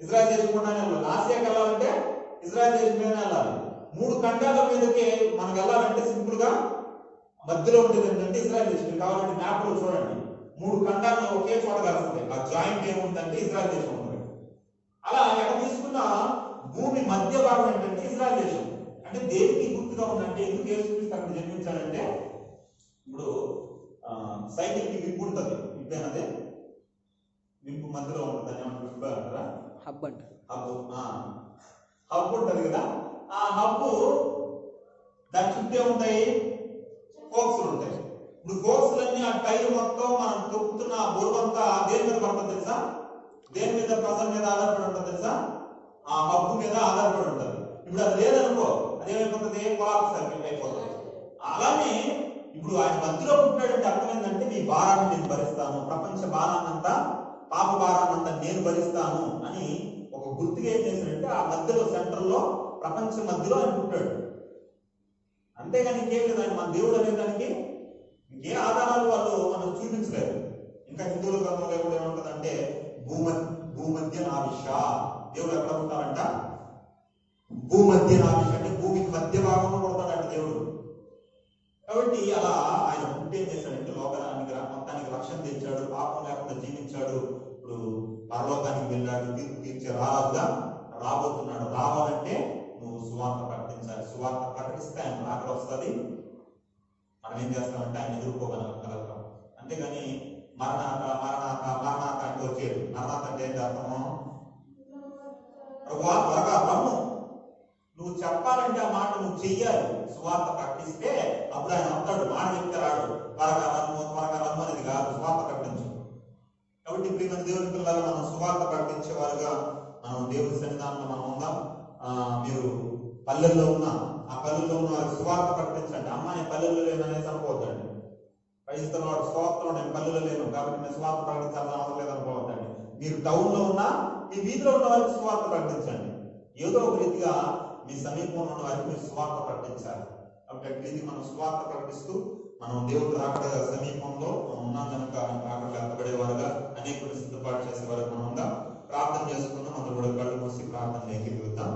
ఇజ్రాయెల్ దేశం గుండానే వెళ్ళాలి. ఆసియాకి వెళ్ళాలంటే ఇజ్రాయెల్ దేశం మీదనే వెళ్ళాలి. 3 ఖండాల మీదకి మనం వెళ్ళాలంటే సింపుల్ గా మధ్యలో ఉండేది ఏంటంటే ఇజ్రాయెల్ దేశం. కావాలంటే మ్యాప్ లో చూడండి, 3 ఖండాలను ఒకే చోట కలుస్తుంది. ఆ జాయింట్ ఏముందంటే ఇజ్రాయెల్ దేశం ఉంటుంది. అలా ఎక్కడ తీసుకున్న భూమి మధ్య భాగం ఏంటంటే ఇజ్రాయెల్ దేశం. అంటే దేనికి గుర్తుగా ఉందంటే, ఎందుకు యేసుక్రీస్తు అక్కడ జన్మించాడంటే, ఇప్పుడు సైకిల్ కి విప్పు ఉంటుంది, విప్పేనదే విప్పు మధ్యలో ఉంటుంది, అని ఏమంటారు? విప్పు అంటారా? హబ్ అంట. హబ్ ఉంటుంది కదా, ఆ హబ్బు దాని చుట్టూ ఉంటాయి, ఫోక్స్లు ఉంటాయి. ఇప్పుడు ఫోక్స్లన్నీ ఆ టైర్ మొత్తం మనం తొక్కుతున్న బరువంతా దేని మీద పడుతుంది తెలుసా? దేని మీద, ప్రెజర్ మీద ఆధారపడి ఉంటుంది తెలుసా? ఆ హబ్బు మీద ఆధారపడి ఉంటుంది. ఇప్పుడు అది లేదనుకో, అదేమైపోతుంది? కొలాప్స్ అయిపోతుంది. అలానే ఇప్పుడు ఆయన మధ్యలో పుట్టాడంటే అర్థం ఏంటంటే, మీ భారాన్ని నేను భరిస్తాను, ప్రపంచ భారాన్నంతా, పాప భారాన్నంతా నేను భరిస్తాను అని ఒక గుర్తుగా ఏం చేశాడంటే, ఆ మధ్యలో సెంటర్ లో, ప్రపంచ మధ్యలో ఆయన పుట్టాడు. అంతేగాని ఇంకేం లేదు. ఆయన మన దేవుడు అనే దానికి ఏ ఆధారాలు వాళ్ళు మనం చూపించలేదు. ఇంకా హిందువుల గ్రంథంలో కూడా ఏమంటుందంటే, భూమధ్య నావిష, దేవుడు ఎక్కడ ఉంటారంట? భూమధ్య నావిష, అంటే భూమికి మధ్య భాగంలో పుడతాడంట దేవుడు. కాబట్టి అలా ఆయన పుట్టి ఏం చేశాడంటే, లోకానికి మొత్తానికి రక్షణ తెచ్చాడు, పాపం లేకుండా జీవించాడు. ఇప్పుడు పరలోకానికి వెళ్ళాడు, తీర్పు తీర్చే రాజుగా రాబోతున్నాడు. రావాలంటే నువ్వు సువార్త ప్రకటించాలి. సువార్త ప్రకటిస్తే ఆయన రాకడ వస్తుంది. మనం ఏం చేస్తామంటే ఆయన ఎదుర్కోగలుగుతాం. అంతేగాని మరణాత మరణాత మరణాత అంటే వచ్చేది. మరణాత అంటే ఏంటి అర్థము? త్వరగా రమ్ము, నువ్వు చెప్పాలంటే ఆ మాట నువ్వు చెయ్యాలి. సువార్త ప్రకటిస్తే అప్పుడు ఆయన వస్తాడు. మాట చెప్తే రాడు. త్వరగా రమ్ము అనేది కాదు, సువార్త ప్రకటించు. కాబట్టి ప్రియమైన దేవుని పిల్లలు, మనం సువార్త ప్రకటించేవారుగా మనం దేవుని సన్నిధానంలో మనం ఉందాం. మీరు పల్లెల్లో ఉన్నా ఆ పల్లెల్లో ఉన్న వారికి సువార్త ప్రకటించండి. అమ్మ నేను పల్లెల్లో లేననేసి అనుకోవద్దండి. క్రైస్తవ వాడు స్తోత్రం, నేను పల్లెలో లేను కాబట్టి నేను సువార్త ప్రకటించాల్సిన అవసరం లేదనుకోవద్దండి. మీరు టౌన్ లో ఉన్నా మీ వీధిలో ఉన్న వారికి సువార్త ప్రకటించండి. ఏదో ఒక రీతిగా మీ సమీపంలో ఉన్న వారికి మీరు సువార్త ప్రకటించాలి. కాబట్టి ఇది మనం సువార్త ప్రకటిస్తూ మనం దేవుడు రాకడ సమీపంలో ఉన్నాం కనుక రాకడ ఎత్తబడేవారుగా అనేక సిద్ధపాటు చేసే వరకు మనం ప్రార్థన చేసుకుందాం. అందరూ కూడా కళ్ళు మూసి ప్రార్థన ఏకీభవిద్దాం.